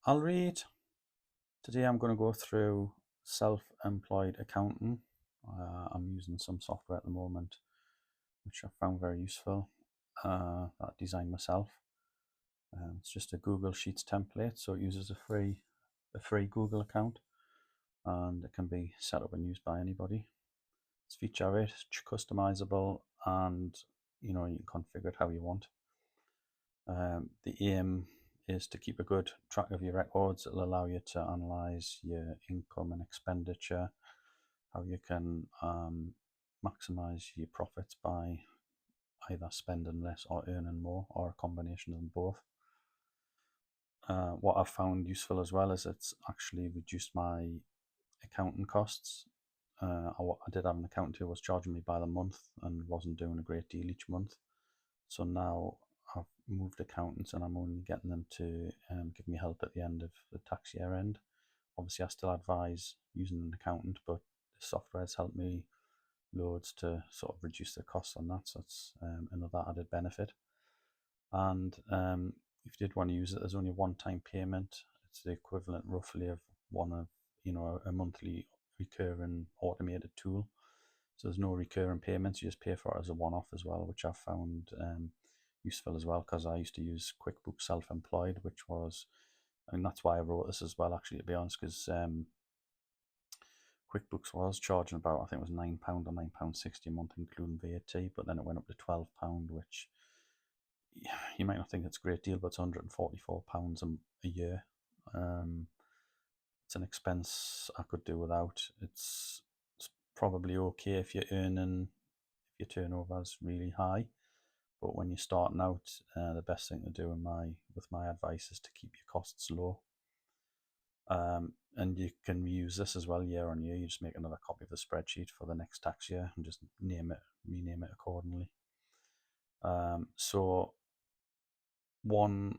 Alreeet. Today I'm going to go through self-employed accounting. I'm using some software at the moment which I found very useful, that I designed myself. It's just a Google Sheets template, so it uses a free Google account, and it can be set up and used by anybody. It's feature rich, customizable, and you can configure it how you want. The aim is to keep a good track of your records. It'll allow you to analyze your income and expenditure, how you can maximize your profits by either spending less or earning more, or a combination of them both. What I've found useful as well is it's actually reduced my accounting costs. I did have an accountant who was charging me by the month and wasn't doing a great deal each month. So now I've moved accountants and I'm only getting them to give me help at the end of the tax year end. Obviously, I still advise using an accountant, but the software has helped me loads to sort of reduce the costs on that. So it's another added benefit. And if you did want to use it, there's only a one-time payment. It's the equivalent roughly of a monthly recurring automated tool. So there's no recurring payments. You just pay for it as a one-off as well, which I've found useful as well, because I used to use QuickBooks Self-Employed, which was, that's why I wrote this as well, actually, to be honest, because QuickBooks was charging about, I think it was £9 or £9.60 a month, including VAT, but then it went up to £12, which you might not think it's a great deal, but it's £144 a year. It's an expense I could do without. It's probably okay if your turnover is really high, but when you're starting out, the best thing to do with my advice is to keep your costs low. And you can reuse this as well year on year. You just make another copy of the spreadsheet for the next tax year and just rename it accordingly. So one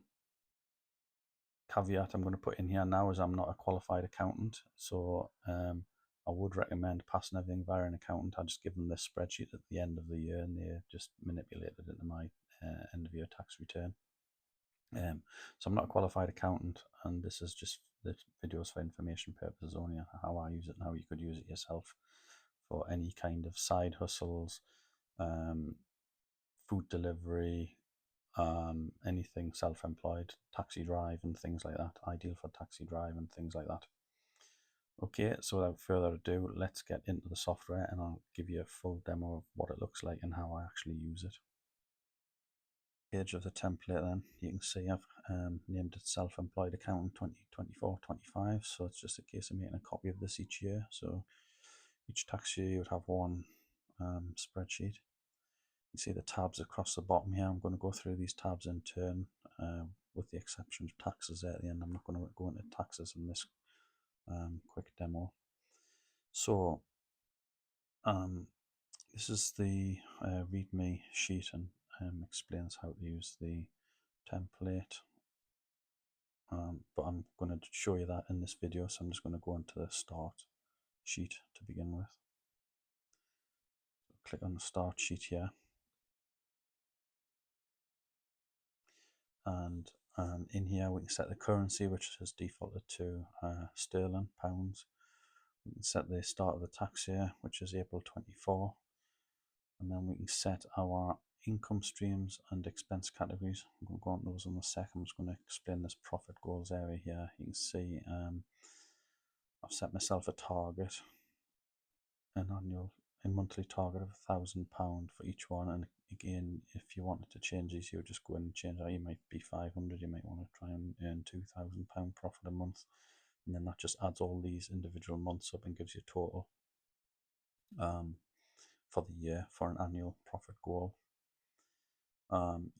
caveat I'm going to put in here now is I'm not a qualified accountant, so I would recommend passing everything via an accountant. I just give them this spreadsheet at the end of the year and they just manipulate it into my end of year tax return. So I'm not a qualified accountant, and this videos for information purposes only, on how I use it and how you could use it yourself for any kind of side hustles, food delivery, anything self-employed, taxi drive and things like that. Ideal for taxi drive and things like that. Okay, so without further ado, let's get into the software and I'll give you a full demo of what it looks like and how I actually use it. Page of the template, then you can see I've named it Self-Employed Accountant 2024-25, so it's just a case of making a copy of this each year. So each tax year you would have one spreadsheet. You see the tabs across the bottom here. I'm going to go through these tabs in turn, with the exception of taxes at the end. I'm not going to go into taxes in this quick demo. So this is the README sheet, and explains how to use the template. But I'm going to show you that in this video, so I'm just going to go into the start sheet to begin with. Click on the start sheet here, and in here we can set the currency, which is defaulted to sterling, pounds. We can set the start of the tax year, which is April 24, and then we can set our income streams and expense categories. I'm going to go on those in a sec. I'm just going to explain this profit goals area here. You can see I've set myself a target, a monthly target of £1,000 for each one. And again, if you wanted to change these, you would just go in and change that. You might be 500, you might want to try and earn £2,000 profit a month, and then that just adds all these individual months up and gives you a total for the year for an annual profit goal.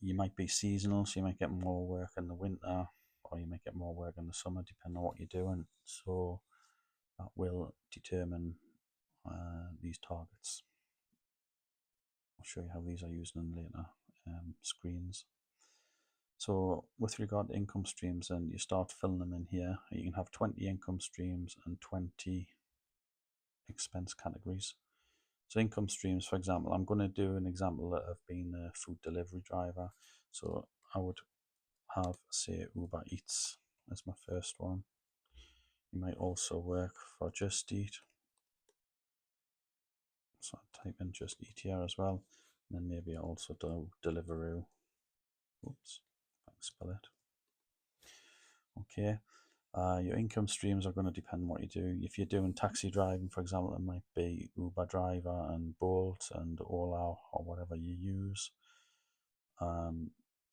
You might be seasonal, so you might get more work in the winter, or you might get more work in the summer, depending on what you're doing. So that will determine these targets. I'll show you how these are used in later screens. So with regard to income streams, then you start filling them in here. You can have 20 income streams and 20 expense categories. So income streams, for example, I'm going to do an example of being a food delivery driver. So I would have, say, Uber Eats as my first one. You might also work for Just Eat. So I type in Just Eat here as well. And then maybe I also do Deliveroo. Oops, if I can spell it. Okay. Your income streams are going to depend on what you do. If you're doing taxi driving, for example, it might be Uber driver and Bolt and Ola or whatever you use.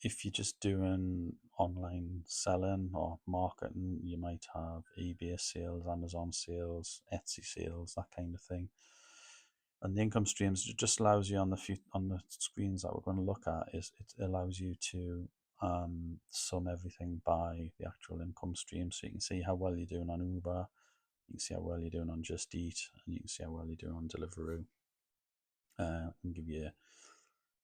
If you're just doing online selling or marketing, you might have eBay sales, Amazon sales, Etsy sales, that kind of thing. And the income streams, it just allows you on the screens that we're going to look at, is it allows you to sum everything by the actual income stream, so you can see how well you're doing on Uber, you can see how well you're doing on Just Eat, and you can see how well you're doing on Deliveroo, and give you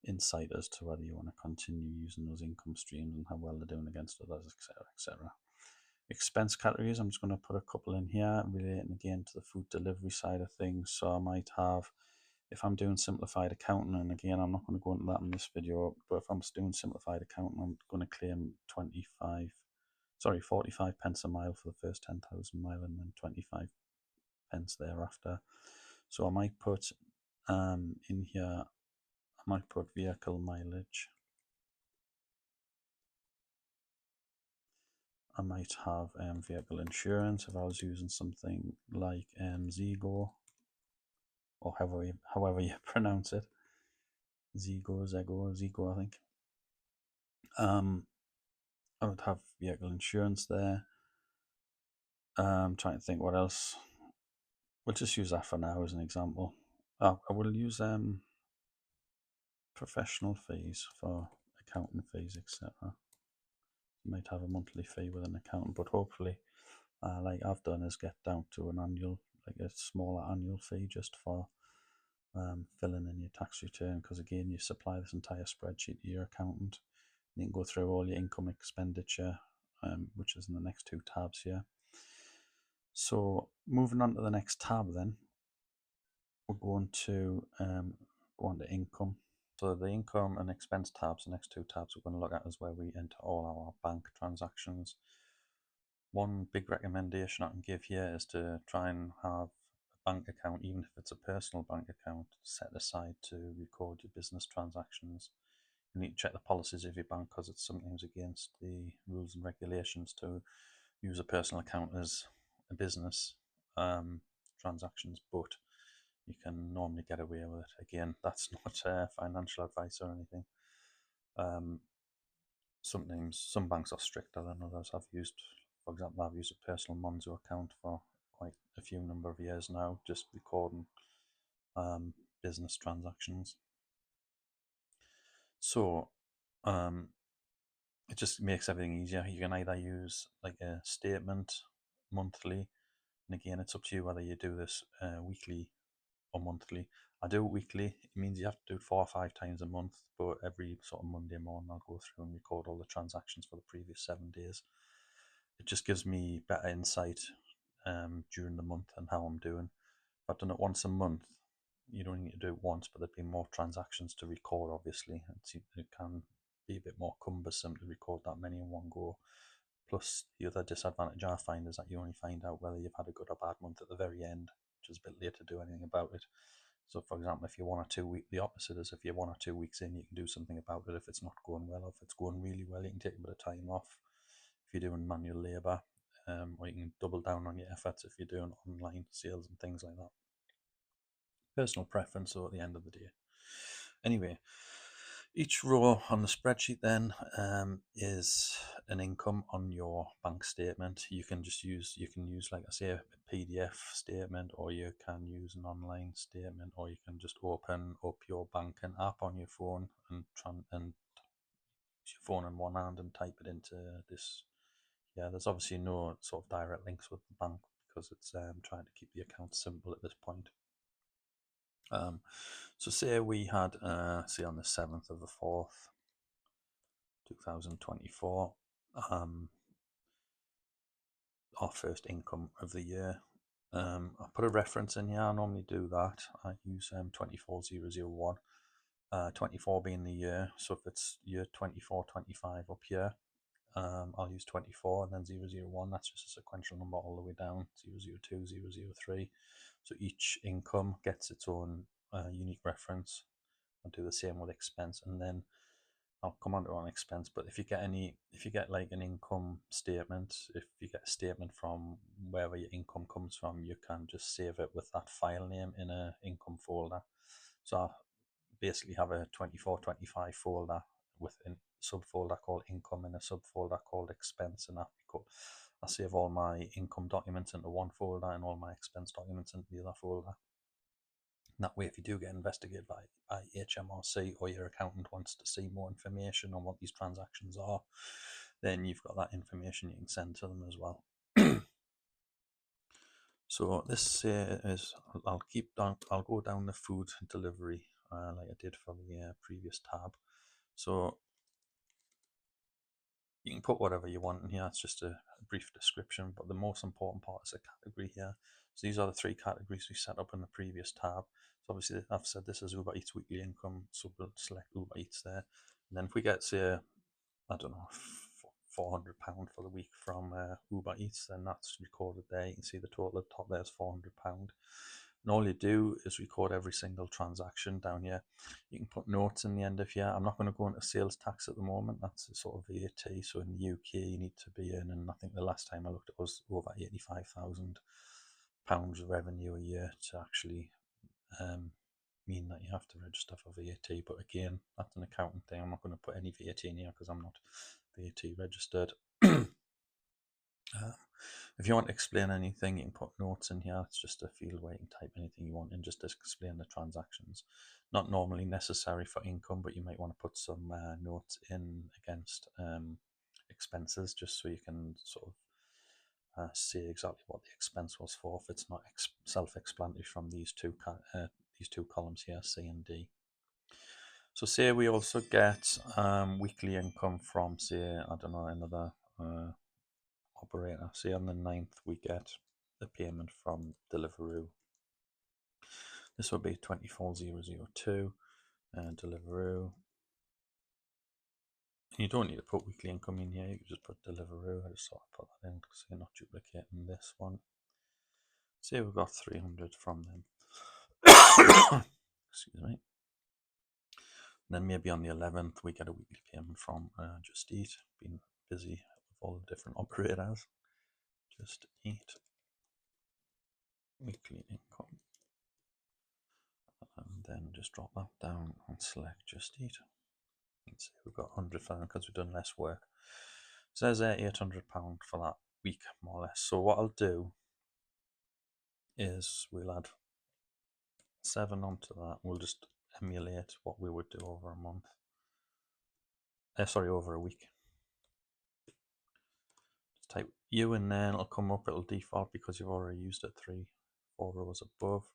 insight as to whether you want to continue using those income streams and how well they're doing against others, etc., etc. Expense categories, I'm just going to put a couple in here relating again to the food delivery side of things. So I might have, if I'm doing simplified accounting, and again I'm not going to go into that in this video, but if I'm doing simplified accounting, I'm going to claim 45 pence a mile for the first 10,000 mile, and then 25 pence thereafter. So I might put in here, I might put vehicle mileage. I might have vehicle insurance if I was using something like Zego, or however you pronounce it. Zego, I think. I would have vehicle insurance there. I'm trying to think what else. We'll just use that for now as an example. I will use professional fees for accounting fees, etc. You might have a monthly fee with an accountant, but hopefully, like I've done, is get down to an annual, like a smaller annual fee just for filling in your tax return, because again you supply this entire spreadsheet to your accountant. You can go through all your income expenditure, which is in the next two tabs here. So moving on to the next tab, then we're going to go on to income. So the income and expense tabs, the next two tabs we're going to look at is where we enter all our bank transactions. One big recommendation I can give here is to try and have a bank account, even if it's a personal bank account, set aside to record your business transactions. You need to check the policies of your bank, because it's sometimes against the rules and regulations to use a personal account as a business transactions, but you can normally get away with it. Again, that's not financial advice or anything. Sometimes some banks are stricter than others. For example, I've used a personal Monzo account for quite a few number of years now, just recording business transactions. So it just makes everything easier. You can either use like a statement monthly, and again, it's up to you whether you do this weekly or monthly. I do it weekly. It means you have to do it 4 or 5 times a month, but every sort of Monday morning I'll go through and record all the transactions for the previous 7 days. It just gives me better insight during the month and how I'm doing. If I've done it once a month, you don't need to do it once, but there'd be more transactions to record, obviously. It can be a bit more cumbersome to record that many in one go. Plus, the other disadvantage I find is that you only find out whether you've had a good or bad month at the very end, which is a bit late to do anything about it. So, for example, if you're 1 or 2 weeks, the opposite is if you're 1 or 2 weeks in, you can do something about it. If it's not going well, or if it's going really well, you can take a bit of time off. If you're doing manual labour, or you can double down on your efforts if you're doing online sales and things like that. Personal preference, though, at the end of the day. Anyway, each row on the spreadsheet then is an income on your bank statement. You can use like I say, a PDF statement, or you can use an online statement, or you can just open up your banking app on your phone and use your phone in one hand and type it into this. Yeah, there's obviously no sort of direct links with the bank, because it's trying to keep the account simple at this point. So say we had, say on the 7th of the 4th, 2024, our first income of the year. I put a reference in here. I normally do that. I use 24001, 24 being the year. So if it's year 24, 25 up here, I'll use 24, and then 001, that's just a sequential number all the way down, 002, 003. So each income gets its own unique reference. I'll do the same with expense, and then I'll come on to an expense. But if you get like an income statement, if you get a statement from wherever your income comes from, you can just save it with that file name in a income folder. So I basically have a 24-25 folder with a subfolder called income and a subfolder called expense, and I save all my income documents into one folder and all my expense documents into the other folder. And that way, if you do get investigated by HMRC, or your accountant wants to see more information on what these transactions are, then you've got that information you can send to them as well. So this is, I'll go down the food delivery like I did for the previous tab. So you can put whatever you want in here. It's just a brief description, but the most important part is a category here. So these are the three categories we set up in the previous tab. So obviously I've said this is Uber Eats weekly income, so we'll select Uber Eats there. And then if we get, say, I don't know, £400 for the week from Uber Eats, then that's recorded there. You can see the total at the top there is £400. And all you do is record every single transaction down here. You can put notes in the end of here. I'm not going to go into sales tax at the moment. That's a sort of VAT. So in the UK, you need to be in, and I think the last time I looked, it was over £85,000 of revenue a year to actually mean that you have to register for VAT. But again, that's an accounting thing. I'm not going to put any VAT in here because I'm not VAT registered. If you want to explain anything, you can put notes in here. It's just a field where you can type anything you want and just explain the transactions. Not normally necessary for income, but you might want to put some notes in against expenses, just so you can sort of see exactly what the expense was for, if it's not self-explanatory from these two columns here, C and D. So say we also get weekly income from, say, I don't know, another operator. Say on the 9th we get the payment from Deliveroo. This will be 24002 Deliveroo. And you don't need to put weekly income in here, you can just put Deliveroo. I just sort of put that in because you're not duplicating this one. Say we've got 300 from them. Excuse me. And then maybe on the 11th we get a weekly payment from Just Eat. Been busy with all the different operators. Just Eat. Weekly income. And then just drop that down and select Just Eat. Let's see, we've got 100 for them because we've done less work. So there's £800 for that week, more or less. So what I'll do is we'll add 7 onto that. We'll just emulate what we would do over a month. Over a week. Just type U in there and it'll come up. It'll default because you've already used it 3-4 rows above.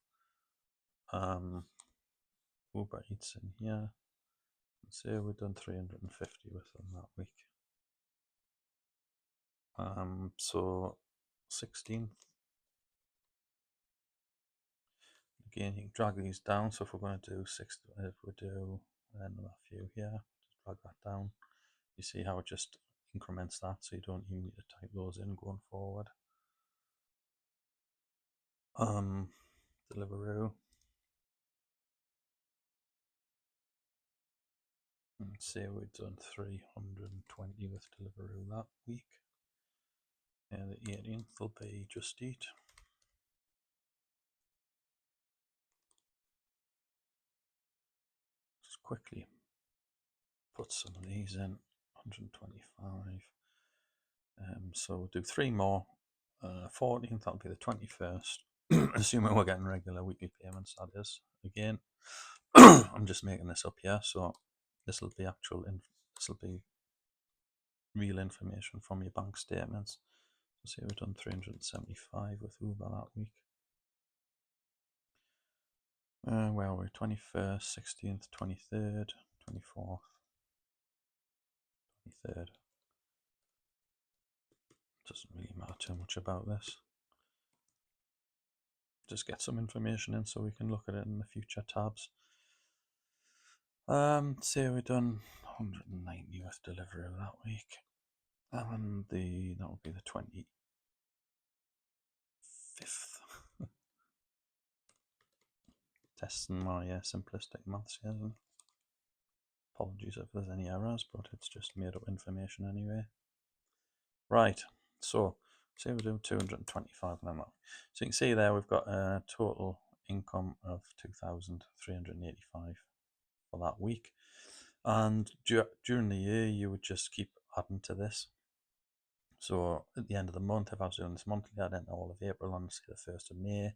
Uber Eats in here. Let's say we've done 350 with them that week. So 16th. Again, you can drag these down. So if we're going to do 60, if we do another few here, just drag that down. You see how it just increments that, so you don't even need to type those in going forward. Deliveroo. Let's say we've done 320 with Deliveroo that week. And the 18th will be Just Eat. Just quickly put some of these in. 125. So we'll do 3 more. 14th, that'll be the 21st. Assuming we're getting regular weekly payments, that is. Again, I'm just making this up here, so this will be this will be real information from your bank statements. So say we've done 375 with Uber that week. Where are we? 21st, 16th, 23rd, 24th, 23rd. Doesn't really matter too much about this. Just get some information in so we can look at it in the future tabs. Say we've done 190 with Deliveroo that week. And that would be the 25th. Testing my simplistic maths here. Apologies if there's any errors, but it's just made up information anyway. Right, so say we do 225 an hour. So you can see there we've got a total income of 2,385 for that week. And during the year, you would just keep adding to this. So at the end of the month, if I was doing this monthly, I'd enter all of April on, say, the 1st of May,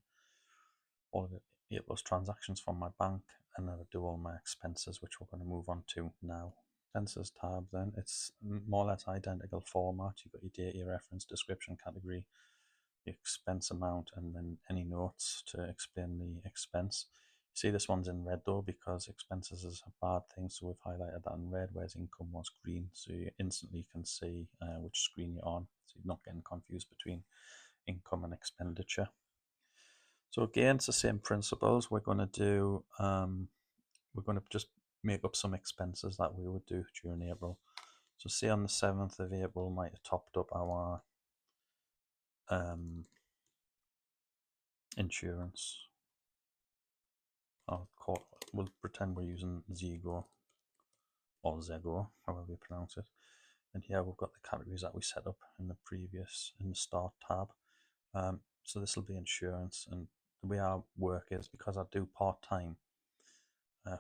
all of April's transactions from my bank, and then I'd do all my expenses, which we're going to move on to now. Expenses tab, then it's more or less identical format. You've got your date, your reference, description, category, your expense amount, and then any notes to explain the expense. You see this one's in red though because expenses is a bad thing, so we've highlighted that in red, whereas income was green, so you instantly can see which screen you're on, so you're not getting confused between income and expenditure. So again, it's the same principles. We're going to do we're going to just make up some expenses that we would do during April. So say on the 7th of April, might have topped up our insurance. We'll pretend we're using Zego or Zego, however you pronounce it. And here we've got the categories that we set up in the start tab. So this will be insurance, and the way I work is because I do part-time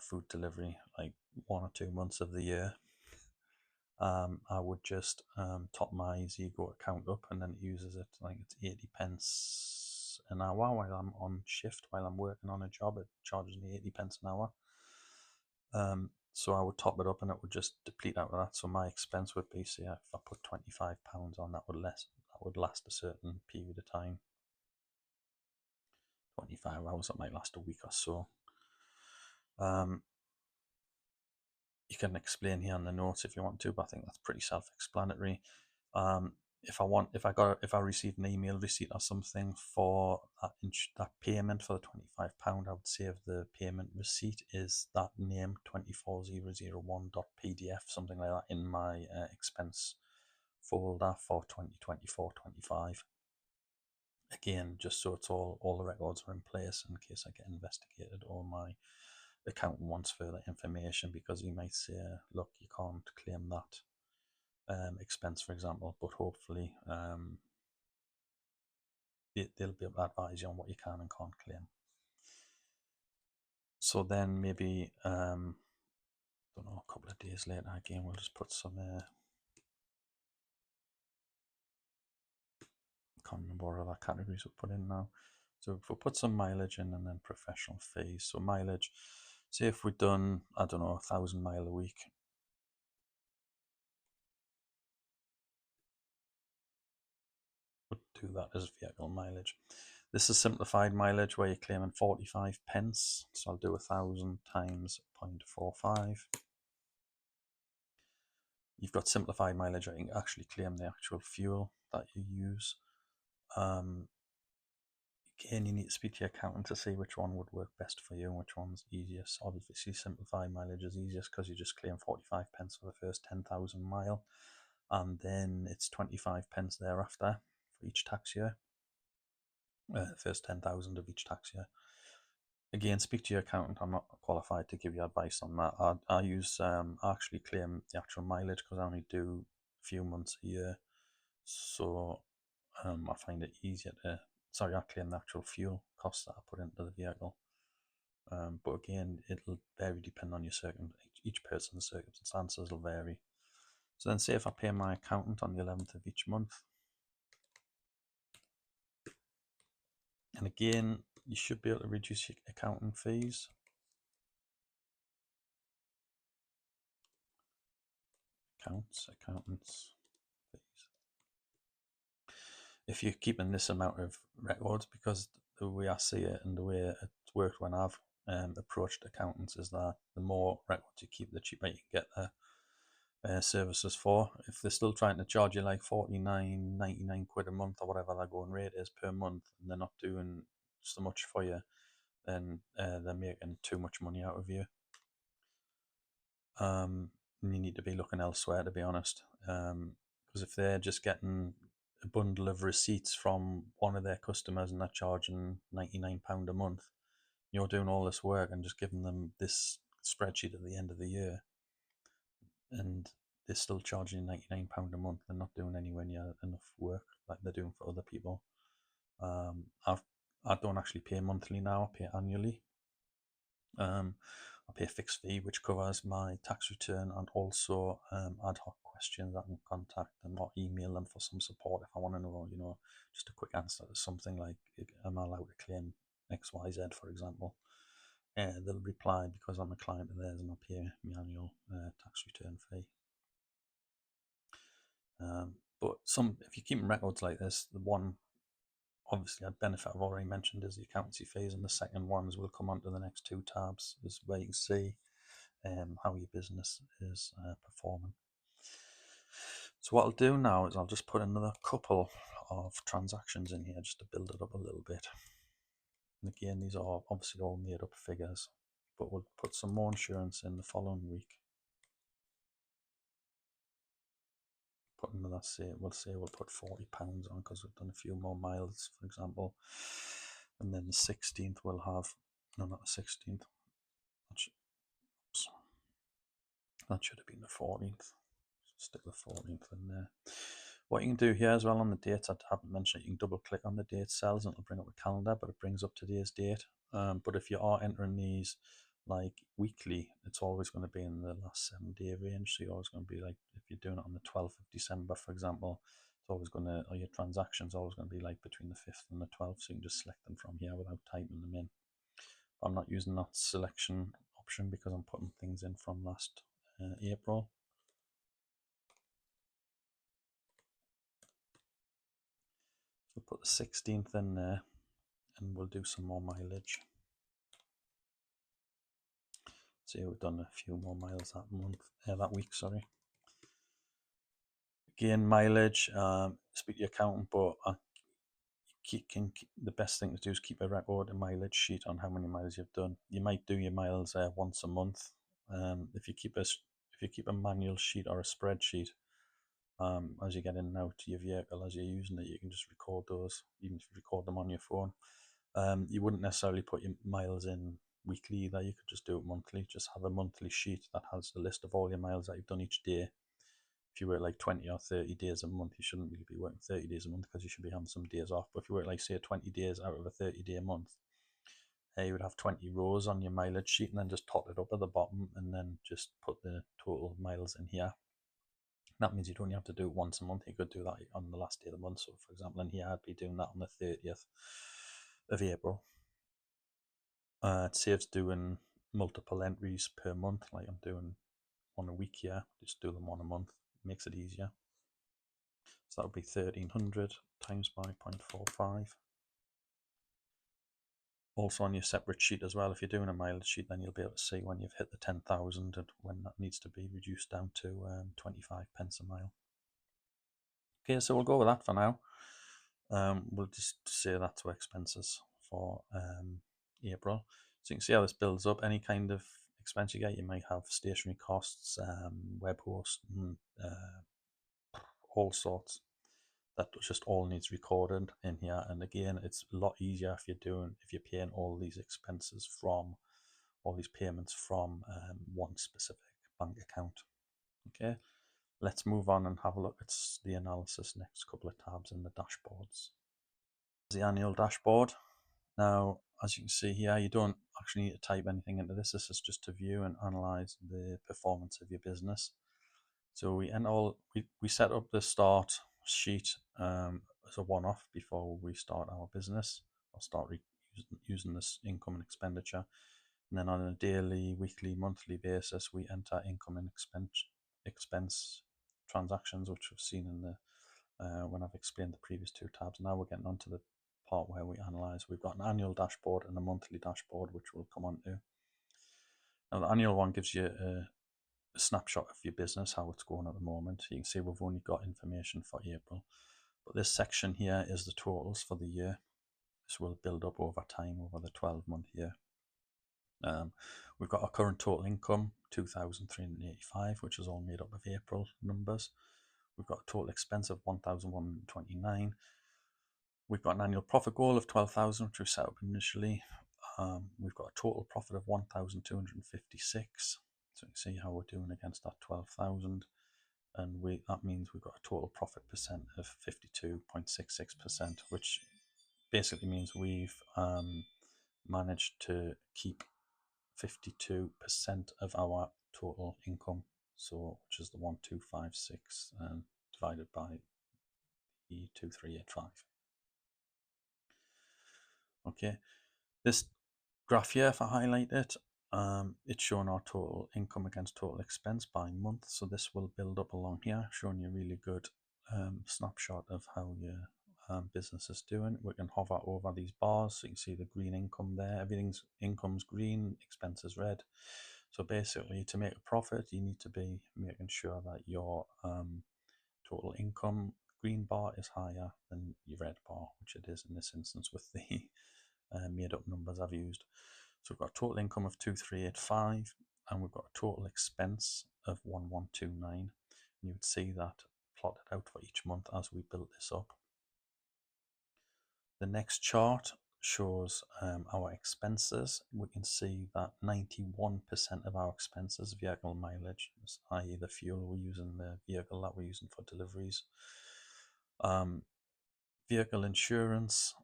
food delivery, like 1 or 2 months of the year, I would just top my Zego account up, and then it uses it like it's 80 pence an hour while I'm on shift, while I'm working on a job. It charges me 80 pence an hour. So I would top it up and it would just deplete out of that. So my expense would be, say, if I put £25 on, that would last a certain period of time. 25 hours, that might last a week or so. You can explain here on the notes if you want to, but I think that's pretty self-explanatory. If I received an email receipt or something for that payment for the £25, I would save the payment receipt is that name 24001.pdf, something like that, in my expense folder for 2024-25. Again, just so it's all the records are in place in case I get investigated or my accountant wants further information, because he might say, look, you can't claim that expense, for example, but hopefully they'll be able to advise you on what you can and can't claim. So then maybe, don't know, a couple of days later, again, we'll just put some, can't remember what other categories we'll put in now. So if we put some mileage in and then professional fees. So mileage, say if we've done, I don't know, 1,000 mile a week, would do that as vehicle mileage. This is simplified mileage where you're claiming 45 pence. So I'll do 1,000 times 0.45. You've got simplified mileage where you can actually claim the actual fuel that you use. Again, you need to speak to your accountant to see which one would work best for you and which one's easiest. Obviously, simplified mileage is easiest because you just claim 45 pence for the first 10,000 mile, and then it's 25 pence thereafter for each tax year. First 10,000 of each tax year. Again, speak to your accountant. I'm not qualified to give you advice on that. I actually claim the actual mileage because I only do a few months a year, so I find it easier to. Sorry, I claim the actual fuel costs that I put into the vehicle. But again, it'll vary depending on your each person's circumstances will vary. So then say if I pay my accountant on the 11th of each month, and again, you should be able to reduce your accountant fees. Accountants fees. If you're keeping this amount of records, because the way I see it and the way it's worked when I've approached accountants is that the more records you keep, the cheaper you can get their services for. If they're still trying to charge you like 49.99 quid a month or whatever their going rate is per month, and they're not doing so much for you, then they're making too much money out of you. You need to be looking elsewhere, to be honest, Because if they're just getting a bundle of receipts from one of their customers and they're charging £99 a month, you're doing all this work and just giving them this spreadsheet at the end of the year, and they're still charging you £99 a month. They're not doing anywhere near enough work like they're doing for other people. I don't actually pay monthly now, I pay annually. I pay a fixed fee which covers my tax return and also ad hoc questions. I can contact them or email them for some support if I want to know, just a quick answer to something like, am I allowed to claim XYZ, for example. They'll reply because I'm a client of theirs and I pay my annual tax return fee. But if you're keeping records like this, the one obviously benefit I've already mentioned is the accountancy fees, and the second ones will come onto the next two tabs, is where you can see how your business is performing. So what I'll do now is I'll just put another couple of transactions in here just to build it up a little bit. And again, these are obviously all made up figures, but we'll put some more insurance in the following week. Put another, we'll put £40 on because we've done a few more miles, for example. And then the 16th we'll have, no, not the 16th. That should have been the 14th. Stick the 14th in there. What you can do here as well on the dates, I haven't mentioned it, you can double click on the date cells and it'll bring up a calendar, but it brings up today's date. But if you are entering these like weekly, it's always going to be in the last 7-day range. So you're always going to be like, if you're doing it on the 12th of December, for example, it's always going to, or your transactions always going to be like between the 5th and the 12th. So you can just select them from here without typing them in. But I'm not using that selection option because I'm putting things in from last April. We'll put the 16th in there and we'll do some more mileage. See, we've done a few more miles that week, sorry. Again, mileage, speak to your accountant, but the best thing to do is keep a record, a mileage sheet on how many miles you've done. You might do your miles once a month. If you keep a manual sheet or a spreadsheet, as you get in and out to your vehicle, as you're using it, you can just record those, even if you record them on your phone. You wouldn't necessarily put your miles in weekly either. You could just do it monthly. Just have a monthly sheet that has the list of all your miles that you've done each day. If you work like 20 or 30 days a month, you shouldn't really be working 30 days a month because you should be having some days off. But if you work like, say, 20 days out of a 30-day month, you would have 20 rows on your mileage sheet and then just tot it up at the bottom and then just put the total miles in here. That means you don't have to do it once a month. You could do that on the last day of the month. So, for example, in here, I'd be doing that on the 30th of April. It saves doing multiple entries per month, like I'm doing one a week here. Just do them one a month. It makes it easier. So that would be 1300 times by 0.45. Also on your separate sheet as well, if you're doing a mileage sheet, then you'll be able to see when you've hit the 10,000 and when that needs to be reduced down to 25 pence a mile. Okay, so we'll go with that for now. We'll just say that's our expenses for April. So you can see how this builds up. Any kind of expense you get, you might have stationery costs, web hosting, all sorts. That just all needs recorded in here. And again, it's a lot easier if you're paying all these expenses from, all these payments from one specific bank account. Okay, let's move on and have a look at the analysis next couple of tabs in the dashboards. The annual dashboard. Now, as you can see here, you don't actually need to type anything into this. This is just to view and analyze the performance of your business. So we set up the start sheet as a one-off before we start our business. I'll start using this income and expenditure. And then on a daily, weekly, monthly basis, we enter income and expense transactions, which we've seen in the when I've explained the previous two tabs. Now we're getting onto the part where we analyze. We've got an annual dashboard and a monthly dashboard, which we'll come on to. Now the annual one gives you a snapshot of your business, how it's going at the moment. You can see we've only got information for April, but this section here is the totals for the year. This will build up over time, over the 12-month year. We've got our current total income, 2,385, which is all made up of April numbers. We've got a total expense of 1,129. We've got an annual profit goal of 12,000, which we set up initially. We've got a total profit of 1,256. So you can see how we're doing against that 12,000. And that means we've got a total profit percent of 52.66%, which basically means we've managed to keep 52% of our total income, so which is the 1256 divided by the 2385. Okay, this graph here, if I highlight it, it's showing our total income against total expense by month. So this will build up along here, showing you a really good snapshot of how your business is doing. We can hover over these bars so you can see the green income there. Everything's income's green, expenses red. So basically, to make a profit, you need to be making sure that your total income green bar is higher than your red bar, which it is in this instance with the made up numbers I've used. So we've got a total income of 2385 and we've got a total expense of 1129. And you would see that plotted out for each month as we build this up. The next chart shows our expenses. We can see that 91% of our expenses vehicle mileage, i.e. the fuel we're using, the vehicle that we're using for deliveries. Vehicle insurance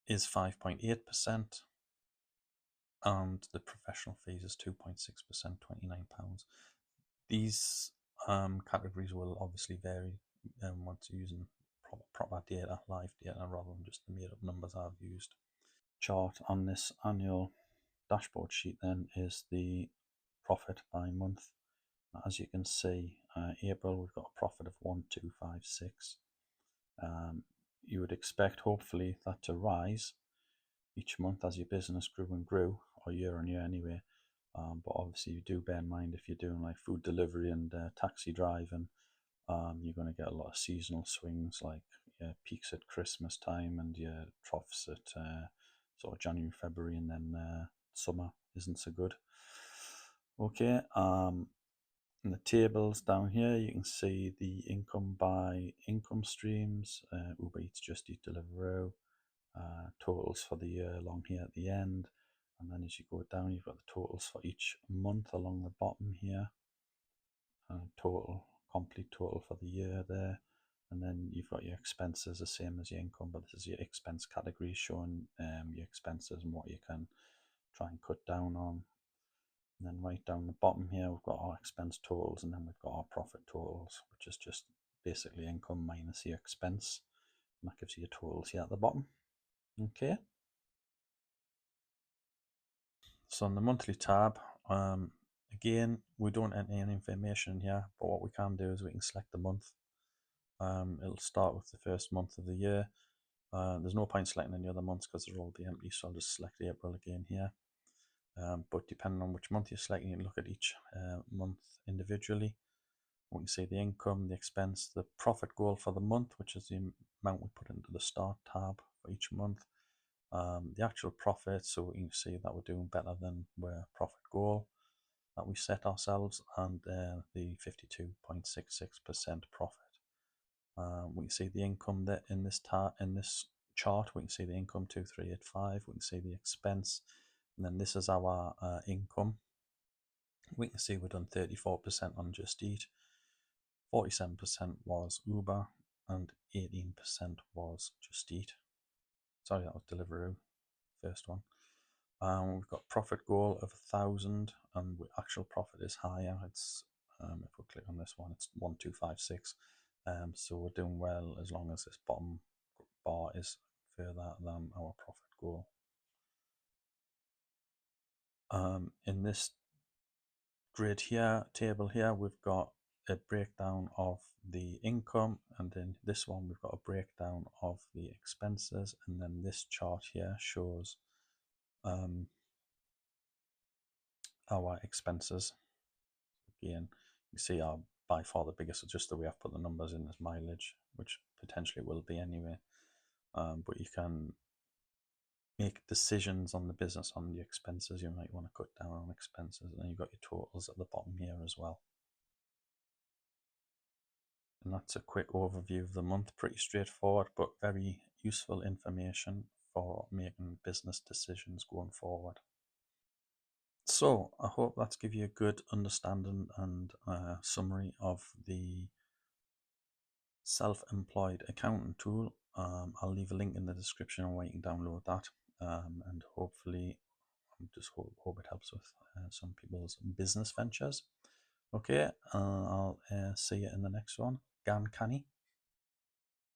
is 5.8%, and the professional fees is 2.6%, £29. These categories will obviously vary once you're using proper data, live data, rather than just the made up numbers I've used. Chart on this annual dashboard sheet then is the profit by month. As you can see, April we've got a profit of 1256. You would expect hopefully that to rise each month as your business grew and grew, or year on year anyway. But obviously you do bear in mind if you're doing like food delivery and taxi driving, you're going to get a lot of seasonal swings, like peaks at Christmas time and your troughs at sort of January, February, and then summer isn't so good. Okay, in the tables down here, you can see the income by income streams, Uber Eats, Just Eat, Deliveroo, totals for the year along here at the end. And then as you go down, you've got the totals for each month along the bottom here. Complete total for the year there. And then you've got your expenses the same as your income, but this is your expense category showing your expenses and what you can try and cut down on. And then right down the bottom here, we've got our expense totals, and then we've got our profit totals, which is just basically income minus your expense. And that gives you your totals here at the bottom. Okay. So on the monthly tab, again, we don't enter any information here, but what we can do is we can select the month. It'll start with the first month of the year. There's no point selecting any other months because they'll all be empty, so I'll just select April again here. But depending on which month you're selecting, you can look at each month individually. We can see the income, the expense, the profit goal for the month, which is the amount we put into the start tab for each month. The actual profit, so we can see that we're doing better than our profit goal that we set ourselves, and the 52.66% profit. We can see the income that in this chart. We can see the income 2385. We can see the expense, and then this is our income. We can see we've done 34% on Just Eat, 47% was Uber, and 18% was Just Eat. Sorry, that was Deliveroo, first one. We've got profit goal of 1,000, and actual profit is higher. It's if we click on this one, it's 1256. So we're doing well as long as this bottom bar is further than our profit goal. In this grid here, table here, we've got a breakdown of the income, and then this one we've got a breakdown of the expenses, and then this chart here shows our expenses. Again, you see our by far the biggest adjuster we have put the numbers in is mileage, which potentially will be anyway. But you can make decisions on the business on the expenses. You might want to cut down on expenses, and then you've got your totals at the bottom here as well. And that's a quick overview of the month. Pretty straightforward, but very useful information for making business decisions going forward. So I hope that's give you a good understanding and summary of the self-employed accounting tool. I'll leave a link in the description where you can download that, and hopefully I just hope it helps with some people's business ventures. Okay, I'll see you in the next one. Gan Canny.